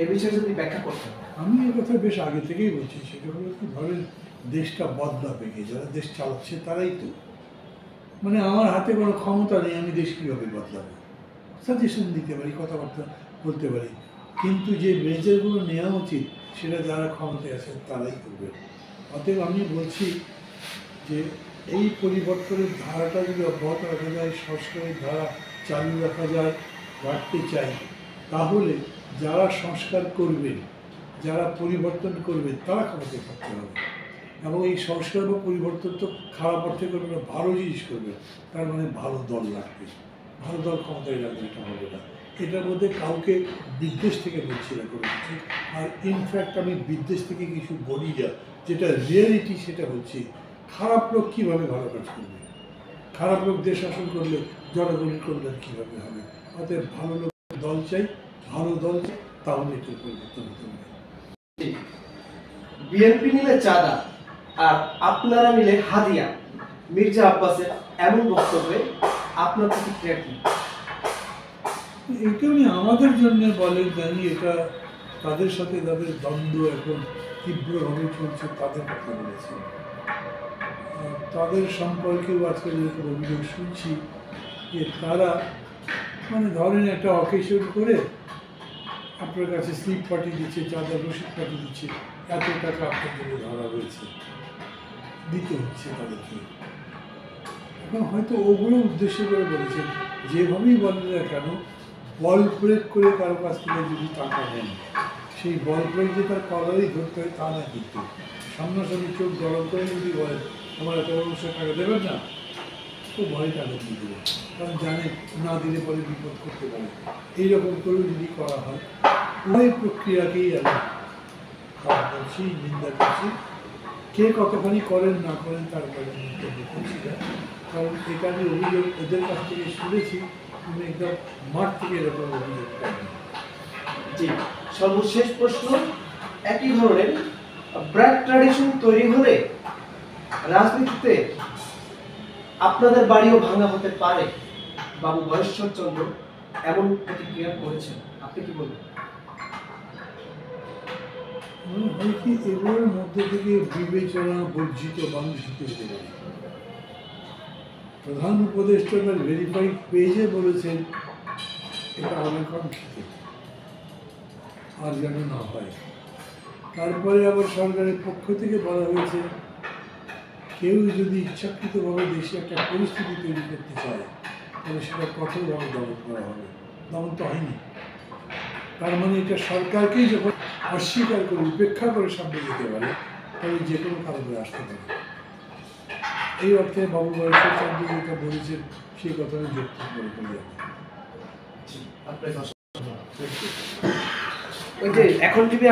এই বিষয়ে যদি ব্যাখ্যা করতেন। আমি এই কথা বেশ আগে থেকেই বলছি, সেটা হলো কি, ধরেন দেশটা বদলাবে কে? যারা দেশ চালাচ্ছে তারাই তো। মানে আমার হাতে কোনো ক্ষমতা নেই, আমি দেশ কীভাবে বদলাবো? সাজেশন দিতে পারি, কথাবার্তা বলতে পারি, কিন্তু যে মেজারগুলো নেওয়া উচিত সেটা যারা ক্ষমতায় আছেন তারাই করবে। অতএব আমি বলছি যে এই পরিবর্তনের ধারাটা যদি অব্যাহত রাখা যায়, সংস্কারের ধারা চালু রাখা যায়, রাখতে চাই, তাহলে যারা সংস্কার করবেন, যারা পরিবর্তন করবেন, তারা ক্ষমতায় থাকতে হবে। এবং এই সংস্কার বা পরিবর্তন তো খারাপ অর্থে করবে না, ভালো জিনিস করবে। তার মানে ভালো দল লাগবে, ভালো দল ক্ষমতায় রাখবে, এটা হবে না। এটার মধ্যে কাউকে বিদ্বেষ থেকে বলছি না কোনো কিছু। আর ইনফ্যাক্ট আমি বিদ্বেষ থেকে কিছু বলি না, যেটা রিয়ালিটি সেটা হচ্ছে খারাপ লোক কীভাবে ভালো কাজ করবে, খারাপ লোক দেশ শাসন করলে জনগণের কল্যাণ কীভাবে হবে। অতএব ভালো লোক দল চাই, ভালো দল চাই, তাহলে এটার পরিবর্তন হতে হবে। বিএনপি নিলে চাঁদা আর আপনারা নিলে হাদিয়া, মির্জা আব্বাসের এমন বক্তব্যে আপনার প্রতিক্রিয়া কি? এটা উনি আমাদের জন্য বলেন, জানি এটা তাদের সাথে তাদের দ্বন্দ্ব এখন তীব্রভাবে চলছে, তাদের কথা বলেছেন। তাদের সম্পর্কেও আজকে যেরকম অভিযোগ শুনছি যে তারা মানে ধরেন একটা অকেশন করে আপনার কাছে স্লিপ পাঠিয়ে দিচ্ছে, চাঁদার রসিদ পাঠিয়ে দিচ্ছে, এত টাকা আপনার জন্য ধরা হয়েছে, দিতে হচ্ছে তাদেরকে। এখন হয়তো ওগুলো উদ্দেশ্য করে বলেছেন, যেভাবেই বলেন না কেন, বল প্রয়োগ করে কারো কাছ থেকে যদি টাকা নেন, সেই বল প্রয়োগ যে তার কলারই ধরতে হয় তা না, কিন্তু সামনাসামনি চোখ গরম করে যদি বলেন আমার এত অবশ্যই টাকা দেবেন না, তো ভয় টাকা দিয়ে দেবে, কারণ জানে না দিলে পরে বিপদ করতে পারে। এইরকম করেও যদি করা হয়, ওই প্রক্রিয়াকেই আমি খারাপ করছি, নিন্দা করছি। কে কতখানি করেন না করেন তার কারণে মন্তব্য করছি না, কারণ এটা আমি অভিযোগ এদের কাছ থেকে শুনেছি, আমি একদম মাঠ থেকে এরকম অভিযোগ করেন। জি, সর্বশেষ প্রশ্ন একই ধরনের, ব্র্যাক ট্র্যাডিশন তৈরি হলে রাজনীতিতে আপনাদের বাড়িও ভাঙা হতে পারে, বাবু বয়েশ্বর চন্দ্র এমন প্রতিক্রিয়া করেছেন, আপনি কি বলবেন? হয় কি, এগুলোর মধ্যে থেকে বিবেচনা বর্জিত বাঞ্ছিত হতে পারে। প্রধান উপদেষ্টা তার ভেরিফাইড পেজে বলেছেন এটা অনাকাঙ্ক্ষিত, আর যেন না হয়। তারপরে আবার সরকারের পক্ষ থেকে বলা হয়েছে কেউ যদি ইচ্ছাকৃতভাবে দেশে একটা পরিস্থিতি তৈরি করতে চায় তাহলে সেটা কঠোরভাবে দমন করা হবে। দমন তো হয়নি, তার মানে এটা সরকারকেই যখন অস্বীকার করে উপেক্ষা করে সামনে যেতে পারে, তাহলে যে কোনো কারণে আসতে পারে। এই অর্থে বাবু বয়েশ্বর চন্দ্র যেটা বলেছেন সেই কথাটা যুক্ত করে করি আমি। এখন যদি